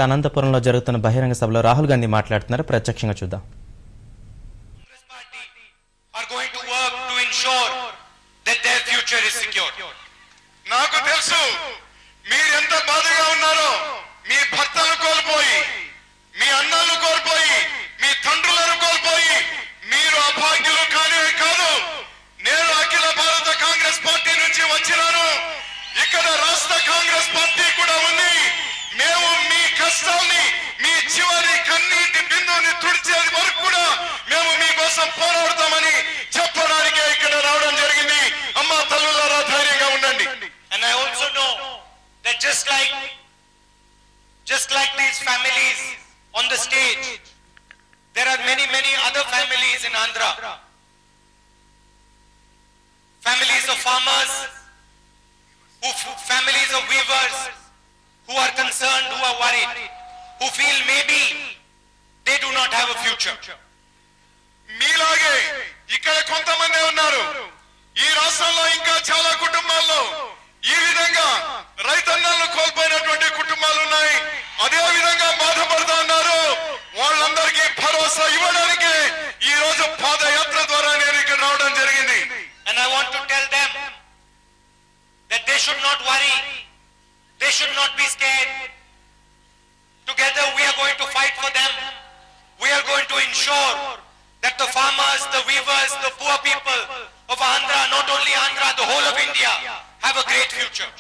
అనంతపురంలో జరుగుతున్న బహిరంగ సభలో రాహుల్ గాంధీ మాట్లాడుతున్నారు. ప్రత్యక్షంగా చూద్దాం. నాకు తెలుసు మీరెంత బాధగా ఉన్నారో. మీ భర్తలు కోల్పోయి, మీ అన్నలు కోల్పోయి, మీ తండ్రులను కోల్పోయి మీరు అభాగ్యులు కానే కాదు. నేను అఖిల భారత కాంగ్రెస్ పార్టీ నుంచి వచ్చినాను. ఇక్కడ రాష్ట్ర కాంగ్రెస్ పార్టీ కూడా ఉంది. మేము మీ కష్టాన్ని, మీ చివరి కన్నీటి బిందుని తుడిచేది వరకు కూడా మేము మీకోసం పోరాడతామని చెప్పడానికే ఇక్కడ రావడం జరిగింది. అమ్మా తల్లులారా, ధైర్యంగా ఉండండి. And I also know that just like these families on the stage, there are many other families in Andhra. Families of farmers, families of weavers who are concerned, who are worried, who feel maybe they do not have a future. మీలాగే ఇక్కడ కొంతమంది ఉన్నారు. ఈ రాష్ట్రంలో ఇంకా చాలా కుటుంబాల్లో ఈ విధంగా రైతన్నలను కోల్పోయినటువంటి కుటుంబాలు ఉన్నాయి. అదే విధంగా బాధపడుతూ ఉన్నారు. వాళ్ళందరికీ భరోసా ఇవ్వడానికి ఈ రోజు పాదయాత్ర ద్వారా నేను ఇక్కడ రావడం జరిగింది. And I want to tell them that they should not worry, they should not be scared. Together we are going to fight for them. We are going to ensure that the farmers, the weavers, the poor people of Andhra, not only Andhra, the whole of India, have a great future.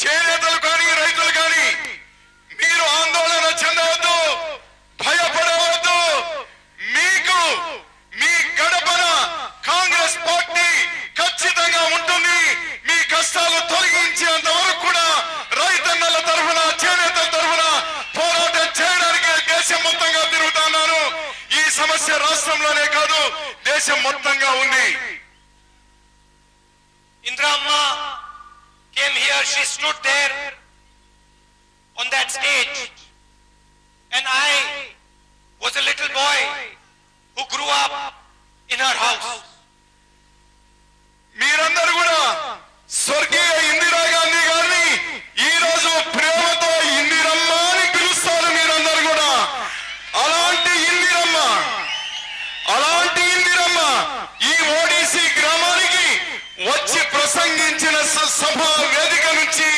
చేనేతలు కానీ రైతులు కానీ మీరు ఆందోళన చెందవద్దు, భయపడవద్దు. మీకు మీ గడపన Congress party ఖచ్చితంగా ఉంటుంది. మీ కష్టాలు తొలగించేంత వరకు కూడా రైతన్నల తరఫున, చేనేతల తరఫున పోరాటం చేయడానికి దేశం మొత్తంగా తిరుగుతున్నాను. ఈ సమస్య రాష్ట్రంలోనే కాదు, దేశం మొత్తంగా ఉంది. Indra Amma came here, she stood there on that stage, and I was a little boy who grew up in her house. మీరందరూ కూడా స్వర్గీయ ఇందిరా గాంధీ గారిని ఈ రోజు ప్రేమతో ఇందిరమ్మ అని పిలుస్తారు. మీరందరూ కూడా అలాంటి ఇందిరమ్మ ఈ ఓడిసి గ్రామానికి వచ్చి ప్రసంగించిన సభా వేదిక నుంచి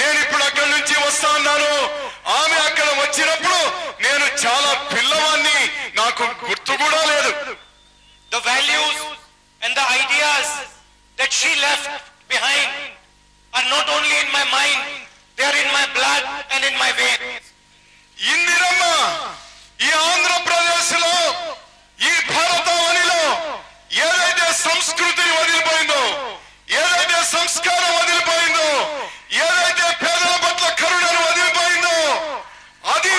నేను ఇప్పుడు అక్కడి నుంచి వస్తా ఉన్నాను. ఆమె అక్కడ వచ్చినప్పుడు నేను చాలా పిల్లవాడిని, నాకు గుర్తు కూడా లేదు. The values and the ideas that she left behind are not only in my mind, they are in my blood and in my veins. Indiramma ఈ ఆంధ్రప్రదేశ్ లో, ఈ భారతావనిలో ఏదైతే సంస్కృతిని వదిలిపోయిందో, ఏదైతే సంస్కారం వదిలిపోయిందో, ఏదైతే పేదల పట్ల కరుణను వదిలిపోయిందో, అది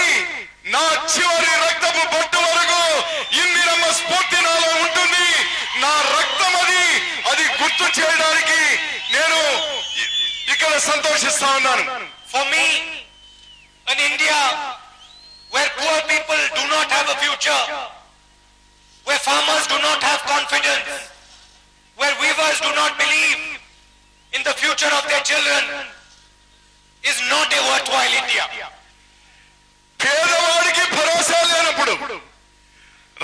నా చివరి రక్తపు బొట్టు వరకు ఇందిరమ్మ స్ఫూర్తి నాలో ఉంటుంది. నా రక్తం అది గుర్తు చేయడానికి నేను ఇక్కడ సంతోషిస్తా ఉన్నాను. For me, an India where poor people do not have a future, where farmers do not have confidence, where weavers do not believe in the future of their children, is not a worthwhile India. పేదవాడికి భరోసా లేనప్పుడు,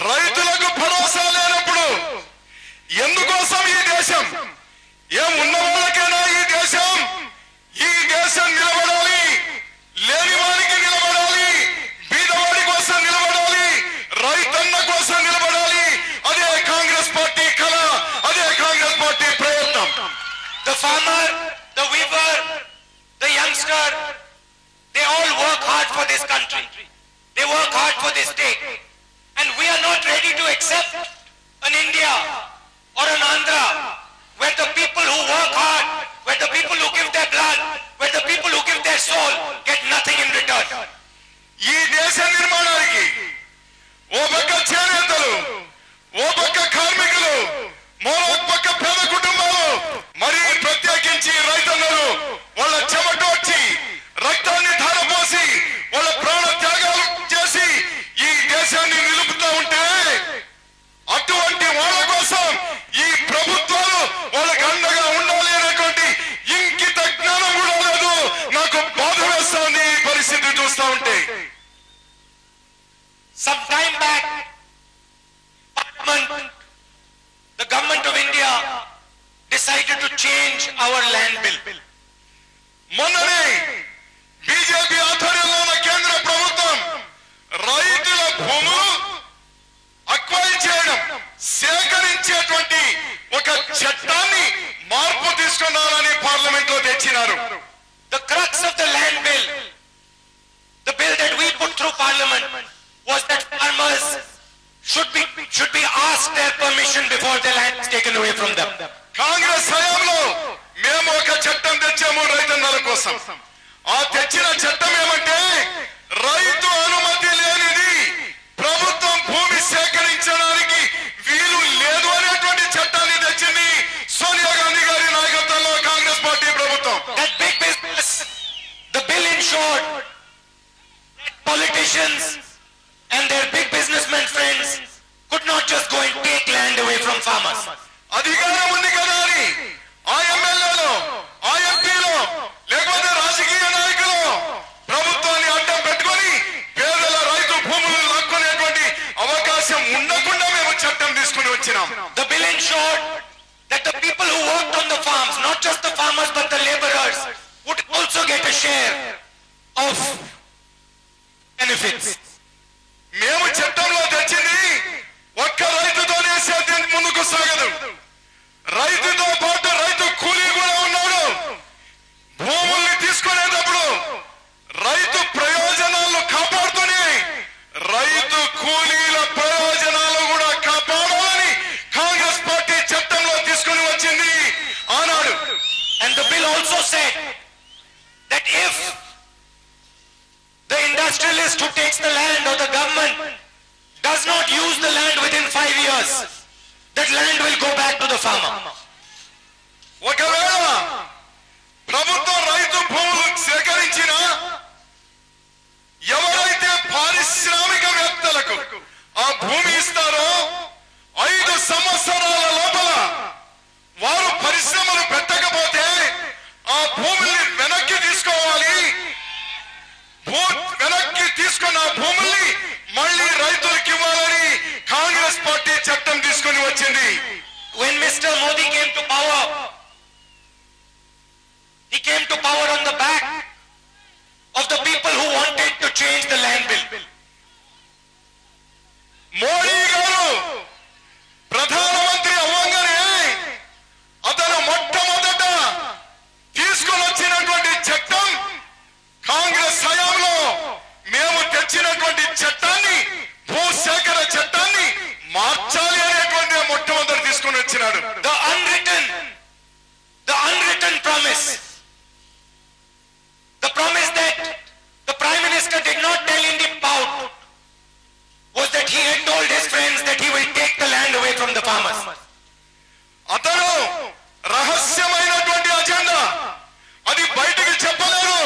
రైతులకు భరోసా లేనప్పుడు ఎందుకోసం ఈ దేశం? ఉన్న వాళ్ళకైనా ఈ దేశం నిలబడాలి, లేని వారికి నిలబడాలి, బీదవాడి కోసం నిలబడాలి, రైతన్న కోసం నిలబడాలి. అదే కాంగ్రెస్ పార్టీ కళ, అదే కాంగ్రెస్ పార్టీ ప్రయత్నం. The farmer, the weaver, the youngster, they all work hard for this country. They work hard for this state. And we are not ready to accept an India or an Andhra where the people who work hard, where the people who give their blood, where the people who give their soul get nothing in return. ఈ దేశ నిర్మాణానికి ఓ పక్క చేనేతలు, ఓ పక్క కార్మికులు, మరో పక్క పేద కుటుంబాలు, మరి ప్రత్యేకించి రైతన్నలు వాళ్ళ చెమటోడ్చి రక్తాన్ని ధారపోసి వాళ్ళ ప్రాణ త్యాగాలు చేసి ఈ దేశాన్ని నిలుపుతూ ఉంటే అటువంటి వాళ్ళ కోసం ఈ ప్రభుత్వాలు వాళ్ళకి అండగా ఉండాలి అనేటువంటి ఇంకిత జ్ఞానం కూడా లేదు. నాకు బాధ వేస్తుంది ఈ పరిస్థితి చూసి. Some time back, the government of India decided to change our land bill. మొన్ననే బీజేపీ ఆధ్వర్యంలో ఉన్న కేంద్ర ప్రభుత్వం రైతుల భూములు అక్వైర్ చేయడం, సేకరించేటువంటి ఒక చట్టాన్ని మార్పు తీసుకున్నారని పార్లమెంట్ లో తెచ్చినారు. The crux of the land bill, the bill that we put through parliament, was that farmers should be asked their permission before their land is taken away from them. Congress హయాంలో మేము ఒక చట్టం తెచ్చాము రైతన్నల కోసం. ఆ తెచ్చిన చట్టం ఏమంటే రైతు అనుమతి లేనిది ప్రభుత్వం భూమి సేకరించడానికి వీలు లేదు అనేటువంటి చట్టాన్ని తెచ్చింది సోనియా గాంధీ గారి నాయకత్వంలో కాంగ్రెస్ పార్టీ ప్రభుత్వం. That big business, the bill ensured that politicians and their big businessmen friends could not just go and take land away from farmers. అధికారం ఉంది కదా అని ఆ ఎమ్మెల్యేలో, ఆ ఎంపీలో, లేకపోతే రాజకీయ నాయకులు ప్రభుత్వాన్ని అడ్డం పెట్టుకొని పేదల రైతు భూములు లాక్కునేటువంటి అవకాశం ఉండకుండా మేము చట్టం తీసుకుని వచ్చినాం. The bill ensured that the people who worked on the farms, not just the farmers but the laborers, would also get a share of benefits. మేము చట్టంలో తెచ్చింది ఒక్క రైతుతోనే సేద్యం ముందుకు సాగదు. రైతుతో పాటు రైతు కూలీ కూడా ఉన్నాడు. భూముల్ని తీసుకునేటప్పుడు రైతు ప్రయోజనాలను కాపాడుతూనే రైతు కూలీల ప్రయోజనాలు కూడా కాపాడాలని కాంగ్రెస్ పార్టీ చట్టంలో తీసుకుని వచ్చింది ఆనాడు. And the bill also said that if the industrialist who takes the land or the government does not use the land within 5 years, that land will go back to the farmer. ఒకవేళ ప్రభుత్వం రైతు భూములు సేకరించినా ఎవరైతే పారిశ్రామికవేత్తలకు ఆ భూమి ఇస్తారో 5 సంవత్సరాల లోపల వారు పరిశ్రమలు పెట్టకపోతే ఆ భూముల్ని వెనక్కి తీసుకోవాలి. వెనక్కి తీసుకున్న భూముల్ని మళ్ళీ రైతులకు ఇవ్వాలని కాంగ్రెస్ పార్టీ చట్టం తీసుకుని వచ్చింది. When Mr. Modi came to power, he came to power on the back of the people who wanted to change the land bill. Modi గారు ప్రధానమంత్రి అవ్వగానే అతను మొట్టమొదట తీసుకొని వచ్చినటువంటి చట్టం కాంగ్రెస్ హయాంలో మేము తెచ్చినటువంటి చట్టాన్ని, భూసేకరణ చట్టాన్ని మార్చాలి అనేటువంటి మొట్టమొదటి తీసుకొని వచ్చినాడు. The unwritten promise, the promise that the Prime Minister did not tell India about, was that he had told his friends that he will take the land away from the farmers. అతను రహస్యమైనటువంటి agenda, అది బయటికి చెప్పలేదు.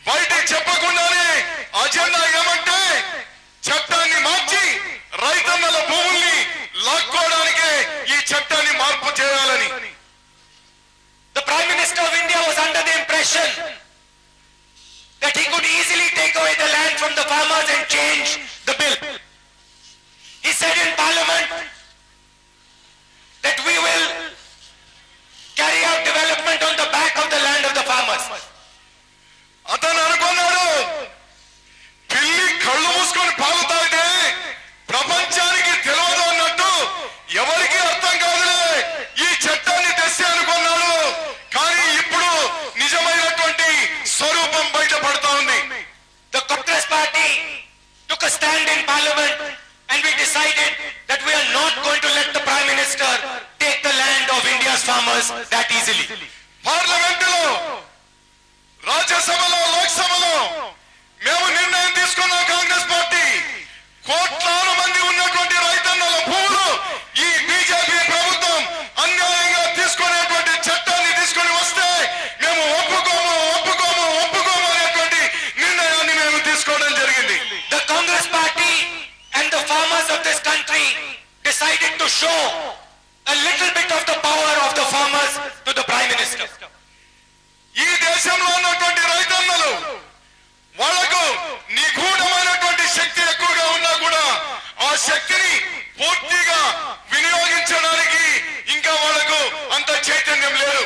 బయటికి చెప్పకుండానే agenda ఏమంటే చట్టాన్ని మార్చి రైతన్నల భూముల్ని లాక్కోవడానికే ఈ చట్టాన్ని మార్పు చేయాలని. The Prime Minister of India was under the impression that he could easily take away the land from the farmers and change the bill. He said in Parliament that we will carry out development on the back of the land of the farmers. అతను అనుకున్నాడు పిల్లి కళ్ళు మూసుకొని పాలు తాగితే ప్రపంచానికి తెలియదు అన్నట్టు ఎవరికి అర్థం కాదులే ఈ చట్టాన్ని తెస్తే అనుకున్నాడు. కానీ ఇప్పుడు నిజమైనటువంటి స్వరూపం బయటపడతా ఉంది. The Congress party took a stand in Parliament and we decided that we are not going to let the Prime Minister take the land of India's farmers that easily. పార్లమెంటులో, రాజ్యసభలో, లోక్సభలో మేము నిర్ణయం తీసుకున్న కాంగ్రెస్ పార్టీ కోట్లాది మంది ఉన్నటువంటి రైతన్నల భూములు ఈ బీజేపీ ప్రభుత్వం అన్యాయంగా తీసుకునేటువంటి చట్టాన్ని తీసుకొని వస్తే మేము ఒప్పుకోము అనేటువంటి నిర్ణయాన్ని మేము తీసుకోవడం జరిగింది. The Congress party and the farmers of this country decided to show a little bit of the power of the farmers to the Prime Minister. ఈ దేశంలో ఉన్నటువంటి రైతన్నలు వాళ్లకు నిగూఢమైనటువంటి శక్తి ఎక్కువగా ఉన్నా కూడా శక్తిని పూర్తిగా వినియోగించడానికి ఇంకా వాళ్ళకు అంత చైతన్యం లేదు.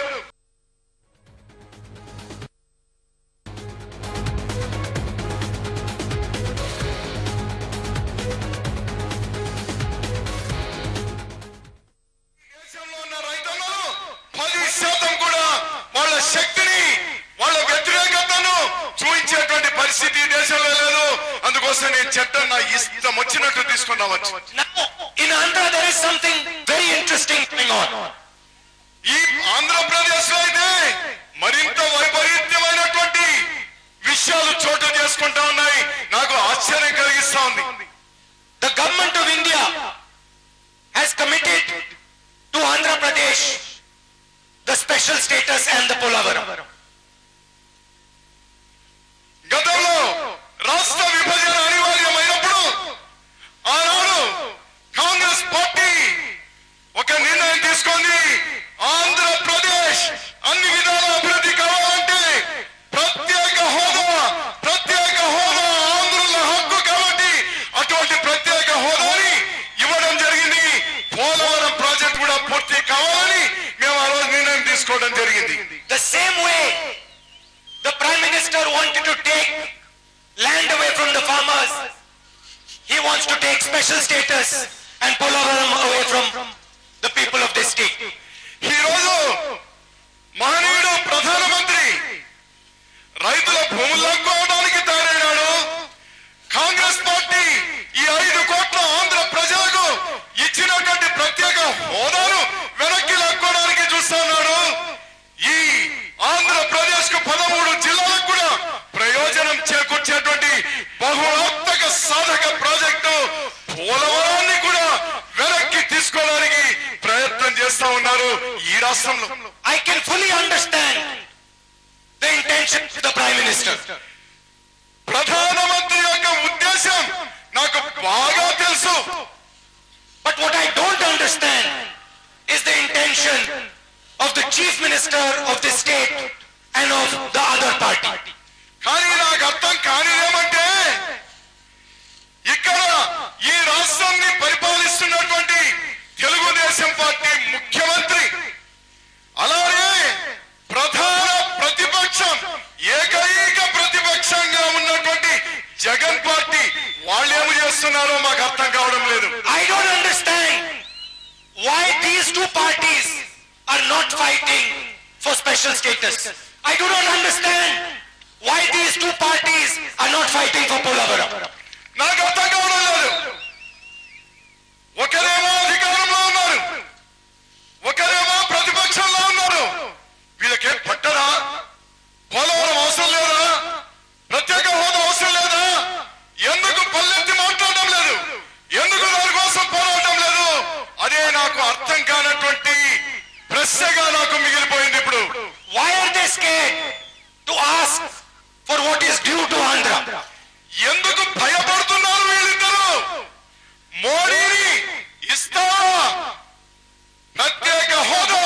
దేశంలో ఉన్న రైతన్నలు 10% కూడా వాళ్ళ శక్తిని, వాళ్ళ వ్యతిరేకతను చూపించేటువంటి పరిస్థితి దేశంలో లేదు. అందుకోసం నేను చట్టం నా ఇష్టం వచ్చినట్టు తీసుకుని రావచ్చు. In Andhra there is something very interesting going on. ఈ ఆంధ్రప్రదేశ్ లో అయితే మరింత వైపరీత్యమైనటువంటి విషయాలు చోటు చేసుకుంటా ఉన్నాయి. నాకు ఆశ్చర్యం కలిగిస్తా ఉంది. The government of India has committed to Andhra Pradesh the special status and the Polavaram. గతంలో రాష్ట్ర విభజన అనివార్యమైనప్పుడు ఆనాడు కాంగ్రెస్ పార్టీ ఒక నిర్ణయం తీసుకుంది. ఆంధ్రప్రదేశ్ అన్ని విధాల అభివృద్ధి కావాలంటే ప్రత్యేక హోదా ఆంధ్రుల హక్కు కాబట్టి అటువంటి ప్రత్యేక హోదాని ఇవ్వడం జరిగింది. పోలవరం ప్రాజెక్ట్ కూడా పూర్తి కావాలని మేము ఆ రోజు నిర్ణయం తీసుకోవడం జరిగింది. The same way the Prime Minister wanted to take land away from the farmers, he wants to take special status and Polavaram away from the people of this state. ఈ రోజు మహనీయుడు ప్రధానమంత్రి రైతుల భూములు లాక్కోవడానికి తయారైనాడు. కాంగ్రెస్ పార్టీ ఈ 5 కోట్ల ఆంధ్ర ప్రజలకు ఇచ్చినటువంటి ప్రత్యేక హోదాను వెనక్కి లాక్కోవడానికి చూస్తున్నాడు. ఈ ఆంధ్రప్రదేశ్ కు 13 జిల్లాలకు కూడా ప్రయోజనం చేకూర్చేటువంటి బహుళార్థక సాధక ప్రాజెక్టు పోలవరాన్ని కూడా వెనక్కి తీసుకోవడానికి ప్రయత్నం చేస్తా ఉన్నారు ఈ రాష్ట్రంలో. I can fully understand the intention of the Prime Minister. ప్రధానమంత్రి యొక్క ఉద్దేశం నాకు బాగా తెలుసు. But what I don't understand is the intention of the Chief Minister of the state and of the other party. కానీ నాకు అర్థం కాని ఏమంటే ఇక్కడ ఈ రాష్ట్రాన్ని పరిపాలిస్తున్నటువంటి తెలుగుదేశం పార్టీ ముఖ్యమంత్రి, అలాగే ప్రధాన ప్రతిపక్షం, ఏకైక ప్రతిపక్షంగా ఉన్నటువంటి జగన్ పార్టీ వాళ్ళేమి చేస్తున్నారో మాకు అర్థం కావడం లేదు. I don't understand why these two parties are not fighting for special status. I do not understand why these two parties are not fighting for Polavaram. నాకు అర్థం కావడం లేదు. ఒకరేమో అధికారంలో ఉన్నారు, ఒకరేమో ప్రతిపక్షంలో ఉన్నారు. వీళ్ళకే పట్టరా? పోలవరం అవసరం లేదా? ప్రత్యేక హోదా అవసరం లేదా? ఎందుకు పల్లెత్తి మాట్లాడడం లేదు? ఎందుకు దాని కోసం పోరాటం లేదు? అదే నాకు అర్థం కానటువంటి ప్రశ్నగా నాకు మిగిలిపోయింది. ఇప్పుడు Why are they scared to ask for what is due to Andhra? ఎందుకు భయపడుతున్నారు వీళ్ళిద్దరు? మోడీని ఇస్తావా ప్రత్యేక హోదా,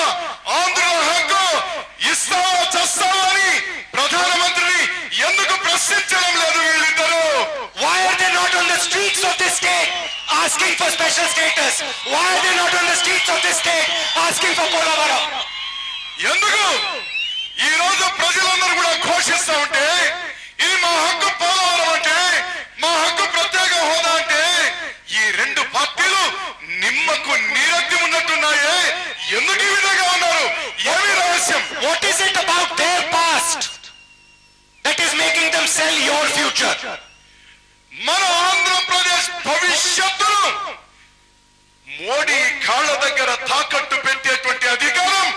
ఆంధ్రుల హక్కు ఇస్తావా చస్తావా అని ప్రధానమంత్రిని ఎందుకు ప్రశ్నించడం లేదు వీళ్ళిద్దరు? Why are they not on the streets of this state asking for special status? Why are they not on the streets of this state asking for Polavaram? ఎందుకు ఈ రోజు ప్రజలందరూ కూడా ఘోషిస్తా ఉంటే ఇది మా హక్కు పోలవరం అంటే, మా హక్కు ప్రత్యేక హోదా అంటే ఈ 2 పార్టీలు నిమ్మకు నీరెత్తి ఉన్నట్టున్నాయే. ఎందుకు ఈ విధంగా ఉన్నారు? ఏమి రహస్యం? What is it about their past that is making them sell your future? మన ఆంధ్రప్రదేశ్ భవిష్యత్తును మోడీ కాళ్ళ దగ్గర తాకట్టు పెట్టేటువంటి అధికారం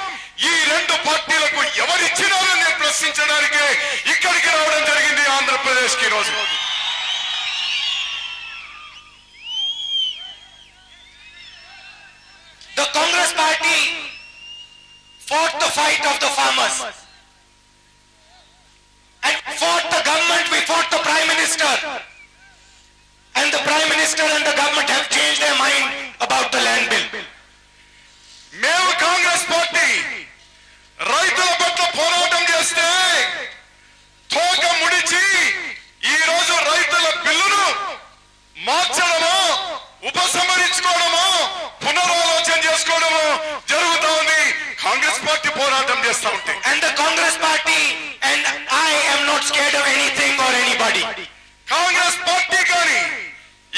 ఈ 2 పార్టీలకు ఎవరిచ్చినారని నేను ప్రశ్నించడానికే ఇక్కడికి రావడం జరిగింది ఆంధ్రప్రదేశ్ కి రోజు. The Congress party fought the fight of the farmers and fought the government. We fought the Prime Minister, and the Prime Minister and the government have changed their mind about the land bill. మేము Congress party రైతుల పట్ల పోరాటం చేస్తే తోక ముడిచి ఈ రోజు రైతుల బిల్లును మార్చడమో ఉప చేస్తా ఉంటే. And the Congress party and I am not scared of anything or anybody. Congress party కానీ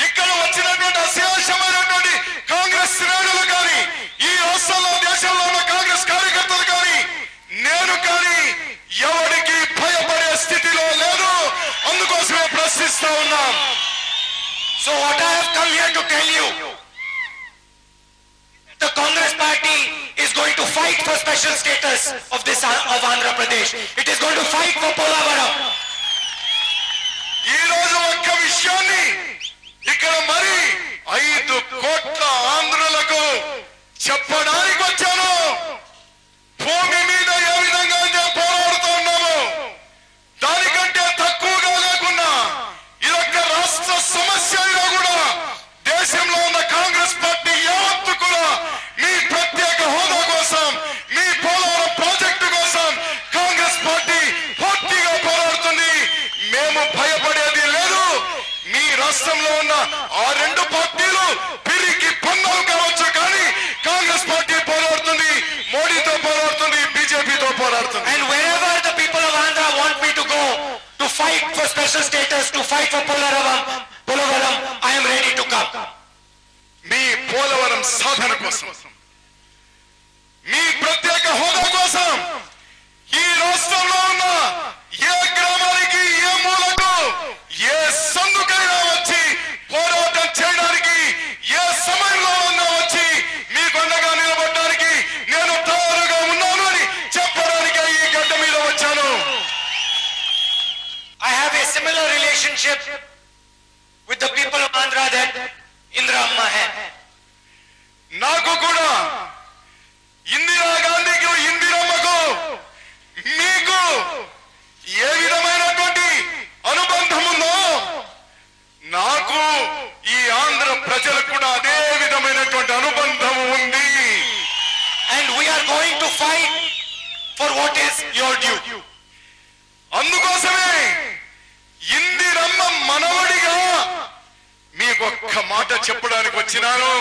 ఇక్కడ వచ్చినటువంటి అశేషమైనటువంటి కాంగ్రెస్ శ్రేణులు కానీ ఈ రాష్ట్రంలో దేశంలో ఉన్న కాంగ్రెస్ కార్యకర్తలు కానీ నేను కానీ ఎవరికి భయపడే స్థితిలో లేదు. అందుకోసమే ప్రశ్నిస్తా ఉన్నాం. So what I have come here to tell you, the Congress party is going to fight for special status of Andhra Pradesh. It is going to fight for Polavaram. ఈ రోజు ఒక్క విషయాన్ని ఇక్కడ మరి 5 కోట్ల ఆంధ్రులకు చెప్పడానికి వచ్చాను. భూమి మీద ఏ విధంగా అయితే పోరాడుతూ ఉన్నాము దానికంటే తక్కువగా లేకుండా ఇదొక్క రాష్ట్ర సమస్య అయినా కూడా దేశంలో ఉన్న కాంగ్రెస్ పార్టీ యావత్తు కూడా మీ ప్రత్యేక హోదా కోసం మీ పోలవరం ప్రాజెక్టు కోసం కాంగ్రెస్ పార్టీ పూర్తిగా పోరాడుతుంది. మేము భయపడేది లేదు. మీ రాష్ట్రంలో ఉన్న ఆ 2 పార్టీలు పిరికి పన్నులు కావచ్చు కానీ కాంగ్రెస్ పార్టీ పోరాడుతుంది, మోడీతో పోరాడుతుంది, బీజేపీతో పోరాడుతుంది. And wherever the people of Andhra want me to go to fight for special status, to fight for Polavaram, I am ready to come. మీ పోలవరం సాధన కోసం, మీ ప్రత్యేక హోదా కోసం ఈ రాష్ట్రంలో ఉన్న ఏ గ్రామానికి ఏ మూలకు ఏ సందుకైనా వచ్చి పోరాటం చేయడానికి ఏ సమయంలో ఉన్నా వచ్చి మీకు అండగా నిలబడడానికి నేను తయారుగా ఉన్నాను అని చెప్పడానికి ఈ గడ్డ మీద వచ్చాను. I have a similar relationship with the people of Andhra that Indira Amma had. నాకు కూడా ఇందిరా గాంధీకి ఇందిరమ్మకు మీకు ఏ విధమైనటువంటి అనుబంధం ఉందో నాకు ఈ ఆంధ్ర ప్రజలకు కూడా అదే విధమైనటువంటి అనుబంధం ఉంది. And we are going to fight for what is your due. అందుకోసమే ఇందిరమ్మ మనవడిగా మీకు ఒక్క మాట చెప్పడానికి వచ్చినాను.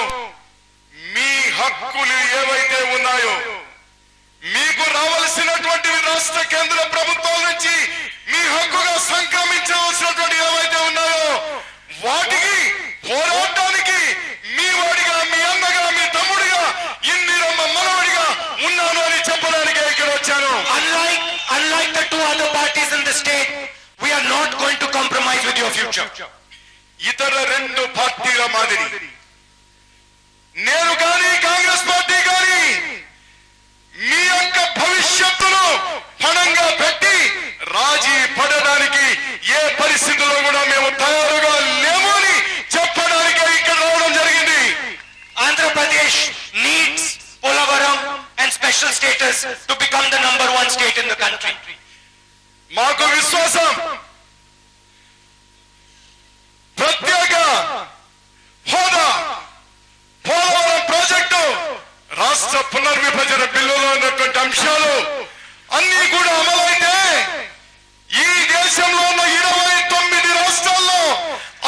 మీ హక్కులు ఏవైతే ఉన్నాయో మీకు రావాల్సినటువంటి రాష్ట్ర కేంద్ర ప్రభుత్వాల నుంచి మీ హక్కుగా సంక్రమించవలసినటువంటి ఏవైతే ఉన్నాయో వాటికి పోరాటానికి మీ వాడిగా, మీ అన్నగా, మీ తమ్ముడిగా, ఇందిరమ్మ మనవడిగా ఉన్నాను అని చెప్పడానికి ఇక్కడ వచ్చాను. Unlike the 2 other parties in the state, we are not going to compromise with your future. ఇతర 2 పార్టీల మాదిరి నేను కానీ కాంగ్రెస్ పార్టీ కానీ మీ యొక్క భవిష్యత్తును పణంగా పెట్టి రాజీ పడడానికి ఏ పరిస్థితుల్లో కూడా మేము తయారుగా లేము అని చెప్పడానికి ఇక్కడ రావడం జరిగింది. Andhra Pradesh needs Polavaram and special status to become the number 1 state in the country. మాకు విశ్వాసం ప్రత్యేక హోదా, పోలవరం ప్రాజెక్టు, రాష్ట్ర పునర్విభజన బిల్లులో ఉన్నటువంటి అంశాలు అన్ని కూడా అమలైతే ఈ దేశంలో ఉన్న 29 రాష్ట్రాల్లో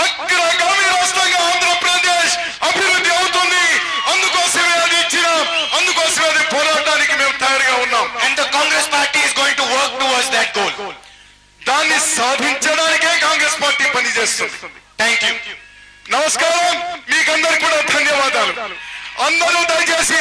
అగ్రగామి రాష్ట్రంగా ఆంధ్రప్రదేశ్ అభివృద్ధి అవుతుంది. అందుకోసమే అది ఇచ్చినాం, అందుకోసమే అది పోరాటానికి మేము తయారుగా ఉన్నాం. And the Congress party is going to work towards that goal. దాన్ని సాధించడానికే కాంగ్రెస్ పార్టీ పనిచేస్తుంది. Thank you. నమస్కారం, మీకందరికీ కూడా ధన్యవాదాలు. అందరూ దయచేసి